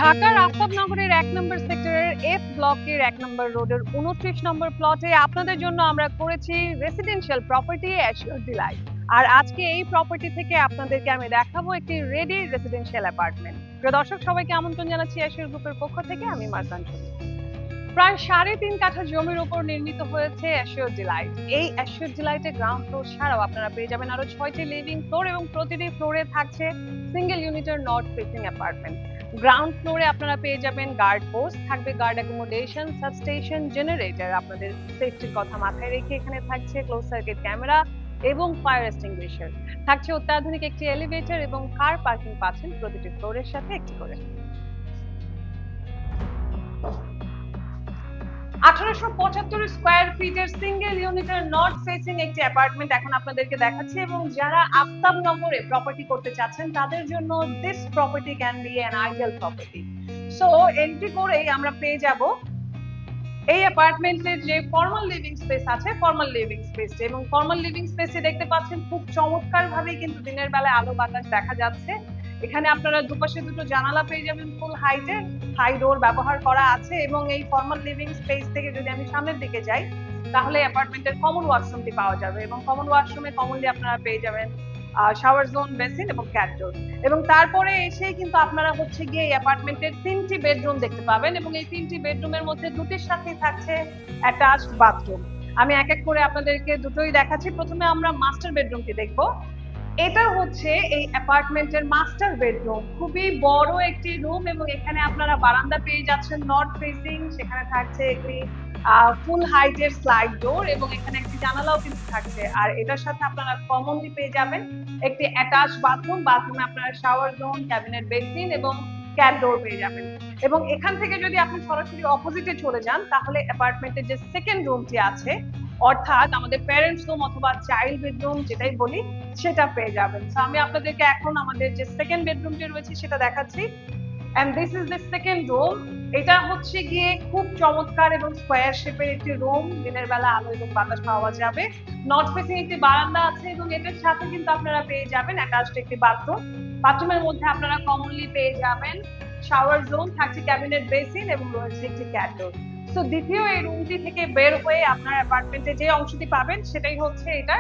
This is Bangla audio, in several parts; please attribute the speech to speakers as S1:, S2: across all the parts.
S1: ঢাকার আফতাবনগরের ১ নম্বর সেক্টরের এফ ব্লকের ১ নম্বর রোডের ২৯ নম্বর প্লটে আপনাদের জন্য আমরা করেছি রেসিডেন্সিয়াল প্রপার্টি অ্যাসিওর ডিলাইট। আর আজকে এই প্রপার্টি থেকে আপনাদেরকে আমি দেখাবো একটি রেডি রেসিডেন্সিয়াল অ্যাপার্টমেন্ট। প্রিয় দর্শক, সবাইকে আমন্ত্রণ জানাচ্ছি অ্যাসিওর গ্রুপের পক্ষ থেকে। আমি মার্জান চৌধুরী। প্রায় ৩.৫ কাঠা জমির উপর নির্মিত হয়েছে অ্যাসিওর ডিলাইট। এই অ্যাসিওর ডিলাইটে গ্রাউন্ড ফ্লোর ছাড়াও আপনারা পেয়ে যাবেন আরো ৬টি লিভিং ফ্লোর এবং প্রতিটি ফ্লোরে থাকছে সিঙ্গেল ইউনিটের নর্থ ফেসিং অ্যাপার্টমেন্ট। গ্রাউন্ড ফ্লোরে আপনারা পেয়ে যাবেন গার্ড পোস্ট, থাকবে গার্ড অ্যাকোমোডেশন, সাবস্টেশন, জেনারেটর। আপনাদের সেফটির কথা মাথায় রেখে এখানে থাকছে ক্লোজ সার্কিট ক্যামেরা এবং ফায়ার এক্সটিংগুইশার। থাকছে অত্যাধুনিক একটি এলিভেটর এবং কার পার্কিং পাচ্ছেন প্রতিটি ফ্লোরের সাথে একটি করে। ১৮৭৫ স্কয়ার ফিটের সিঙ্গেল ইউনিটের নর্থ ফেসিং একটি অ্যাপার্টমেন্ট এখন আপনাদেরকে দেখাচ্ছি, এবং যারা আফতাবনগরে প্রপার্টি করতে চাচ্ছেন তাদের জন্য this property can be an ideal property. So entry করেই আমরা পেয়ে যাব এই অ্যাপার্টমেন্টের যে ফর্মাল লিভিং স্পেস আছে, ফর্মাল লিভিং স্পেস, এবং ফর্মাল লিভিং স্পেসে দেখতে পাচ্ছেন খুব চমৎকার ভাবে কিন্তু দিনের বেলায় আলো বাতাস দেখা যাচ্ছে। এখানে আপনারা দুপাশে দুটো জানালা পেয়ে যাবেন ফুল হাইটের, হাই ডোর ব্যবহার করা আছে। এবং এই ফর্মাল লিভিং স্পেস থেকে যদি আমি সামনের দিকে যাই তাহলে অ্যাপার্টমেন্টের কমন ওয়াশরুমটি পাওয়া যাবে, এবং কমন ওয়াশরুমে কমনলি আপনারা পেয়ে যাবেন শাওয়ার জোন, বেসিন এবং ক্যাট ডোর। এবং তারপরে এসেই কিন্তু আপনারা হচ্ছে গিয়ে এই অ্যাপার্টমেন্টের ৩টি বেডরুম দেখতে পাবেন, এবং এই ৩টি বেডরুমের মধ্যে দুটির সাথেই থাকছে অ্যাটাচড বাথরুম। আমি এক এক করে আপনাদেরকে দুটোই দেখাচ্ছি। প্রথমে আমরা মাস্টার বেডরুমটি দেখব। এটা হচ্ছে এই অ্যাপার্টমেন্টের মাস্টার বেডরুম। খুবই বড় একটি রুম, এবং এখানে আপনারা বারান্দা পেয়ে যাচ্ছেন নর্থ ফেসিং। সেখানে থাকছে একটি ফুল হাইটের স্লাইড ডোর, এবং এখানে একটি জানালাও কিন্তু থাকছে। আর এটার সাথে আপনারা কমনলি পেয়ে যাবেন একটি অ্যাটাচ বাথরুম। বাথরুমে আপনারা শাওয়ার জোন, ক্যাবিনেট বেসিন এবং ক্যাট ডোর পেয়ে যাবেন। এবং এখান থেকে যদি আপনি সরাসরি অপোজিটে চলে যান তাহলে অ্যাপার্টমেন্টের যে সেকেন্ড রুমটি আছে, অর্থাৎ আমাদের প্যারেন্টস রুম অথবা চাইল্ড বেডরুম যেটাই বলি, সেটা পেয়ে যাবেন। সো আমি আপনাদেরকে এখন আমাদের যে সেকেন্ড বেডরুমটি রয়েছে সেটা দেখাচ্ছি। And this is the second room. এটা হচ্ছে গিয়ে খুব চমৎকার এবং স্কোয়ার শেপের একটি রুম। দিনের বেলা আলো এবং বাতাস পাওয়া যাবে। নর্থ ফেসিং একটি বারান্দা আছে, এবং এটার সাথে কিন্তু আপনারা পেয়ে যাবেন অ্যাটাচড একটি বাথরুম। বাথরুমের মধ্যে আপনারা কমনলি পেয়ে যাবেন শাওয়ার জোন, থাকছে ক্যাবিনেট বেসিন এবং রয়েছে একটি ক্যাট ডোর। তো দ্বিতীয় এই রুমটি থেকে বের হয়ে আপনার অ্যাপার্টমেন্টে যে অংশটি পাবেন সেটাই হচ্ছে এটা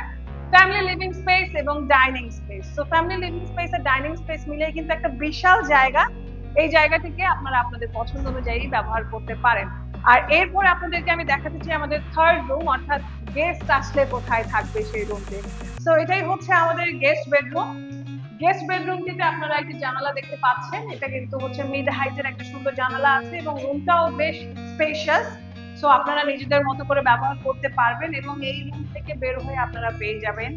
S1: ফ্যামিলি লিভিং স্পেস এবং ডাইনিং স্পেস। তো ফ্যামিলি লিভিং স্পেস আর ডাইনিং স্পেস মিলিয়ে কিন্তু একটা বিশাল জায়গা। এই জায়গাটিকে আপনারা আপনাদের পছন্দ অনুযায়ী ব্যবহার করতে পারেন। আর এরপরে আপনাদেরকে আমি দেখাতে চাই আমাদের থার্ড রুম, অর্থাৎ গেস্ট আসলে কোথায় থাকবে সেই রুমটি। তো এটাই হচ্ছে আমাদের গেস্ট বেডরুম। গেস্ট বেডরুমটিতে আপনারা একটি জানালা দেখতে পাচ্ছেন। এটা কিন্তু হচ্ছে মিড হাইটের একটা সুন্দর জানালা আছে, এবং রুমটাও বেশ স্পেশাস। সো আপনারা নিজেদের মতো করে ব্যবহার করতে পারবেন। এবং এই রুম থেকে বের হয়ে আপনারা পেয়ে যাবেন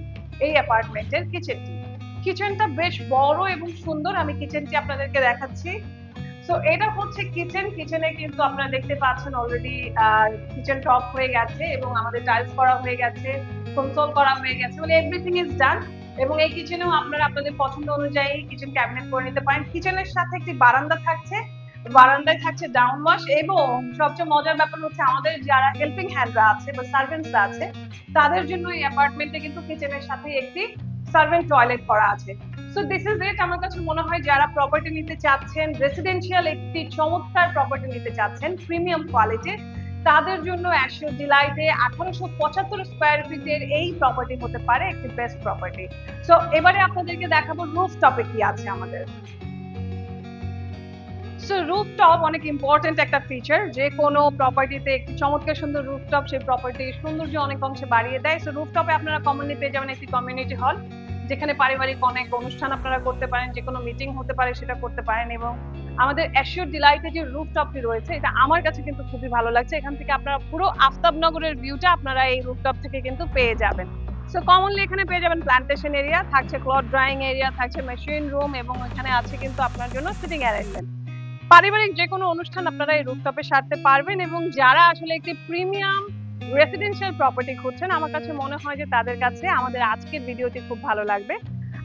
S1: এই অ্যাপার্টমেন্টের কিচেনটি। কিচেনটা বেশ বড় এবং সুন্দর। আমি কিচেনটি আপনাদেরকে দেখাচ্ছি। সো এটা হচ্ছে কিচেন। কিচেনে কিন্তু আপনারা দেখতে পাচ্ছেন অলরেডি কিচেন টপ হয়ে গেছে, এবং আমাদের টাইলস করা হয়ে গেছে, কনসোল করা হয়ে গেছে, মানে এভরিথিং ইজ ডান। এবং এই কিচেনেও আপনারা আপনাদের পছন্দ অনুযায়ী কিচেন ক্যাবিনেট করে নিতে পারেন। কিচেনের সাথে একটি বারান্দা থাকছে, বারান্দায় থাকছে ডাউন ওয়াশ, এবং সবচেয়ে মজার ব্যাপার হচ্ছে আমাদের যারা হেল্পিং হ্যান্ডরা আছে বা সার্ভেন্টসরা আছে তাদের জন্য এই অ্যাপার্টমেন্টে কিন্তু কিচেনের সাথে একটি সার্ভেন্ট টয়লেট করা আছে। So this is it. আমার কাছে মনে হয় যারা প্রপার্টি নিতে চাচ্ছেন, রেসিডেন্সিয়াল একটি চমৎকার প্রপার্টি নিতে চাচ্ছেন প্রিমিয়াম কোয়ালিটির, তাদের জন্য অ্যাসিওর ডিলাইটে ১৮৭৫ স্কয়ার ফিটের এই প্রপার্টি হতে পারে একটি বেস্ট প্রপার্টি। সো এবারে আপনাদেরকে দেখাবো রুফটপে কি আছে আমাদের। সো রুফটপ অনেক ইম্পর্টেন্ট একটা ফিচার। যে কোনো প্রপার্টিতে একটি চমৎকার সুন্দর রুফটপ সেই প্রপার্টির সৌন্দর্য অনেক অংশে বাড়িয়ে দেয়। সো রুফটপে আপনারা কমনলি পেয়ে যাবেন একটি কমিউনিটি হল, যেখানে পারিবারিক অনেক অনুষ্ঠান আপনারা করতে পারেন, যে কোনো মিটিং হতে পারে সেটা করতে পারেন। এবং আমাদের অ্যাসিওর ডিলাইটে যে রুফটপটি রয়েছে এটা আমার কাছে কিন্তু খুবই ভালো লাগছে। এখান থেকে আপনারা পুরো আফতাবনগরের ভিউটা আপনারা এই রুফটপ থেকে কিন্তু পেয়ে যাবেন। সো কমনলি এখানে পেয়ে যাবেন প্ল্যান্টেশন এরিয়া, থাকছে ক্লথ ড্রাইং এরিয়া, থাকছে মেশিন রুম, এবং এখানে আছে কিন্তু আপনার জন্য সিটিং অ্যারেঞ্জমেন্ট। পারিবারিক যে কোনো অনুষ্ঠান আপনারা এই রুফটপে সারতে পারবেন। এবং যারা আসলে একটি প্রিমিয়াম রেসিডেন্সিয়াল প্রপার্টি খুঁজছেন, আমার কাছে মনে হয় যে তাদের কাছে আমাদের আজকের ভিডিওটি খুব ভালো লাগবে।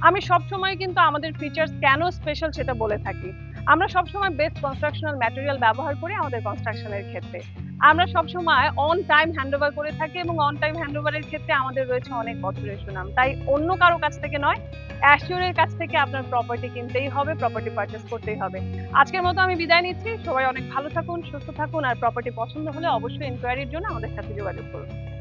S1: আমি সবসময় কিন্তু আমাদের ফিচার্স কেন স্পেশাল সেটা বলে থাকি। আমরা সবসময় বেস্ট কনস্ট্রাকশনাল ম্যাটেরিয়াল ব্যবহার করি আমাদের কনস্ট্রাকশনের ক্ষেত্রে। আমরা সবসময় অন টাইম হ্যান্ডওভার করে থাকি এবং অন টাইম হ্যান্ডওভারের ক্ষেত্রে আমাদের রয়েছে অনেক বছরের সুনাম। তাই অন্য কারো কাছ থেকে নয়, অ্যাসিওরের কাছ থেকে আপনার প্রপার্টি কিনতেই হবে, প্রপার্টি পারচেস করতেই হবে। আজকের মতো আমি বিদায় নিচ্ছি। সবাই অনেক ভালো থাকুন, সুস্থ থাকুন, আর প্রপার্টি পছন্দ হলে অবশ্যই ইনকোয়ারির জন্য আমাদের সাথে যোগাযোগ করুন।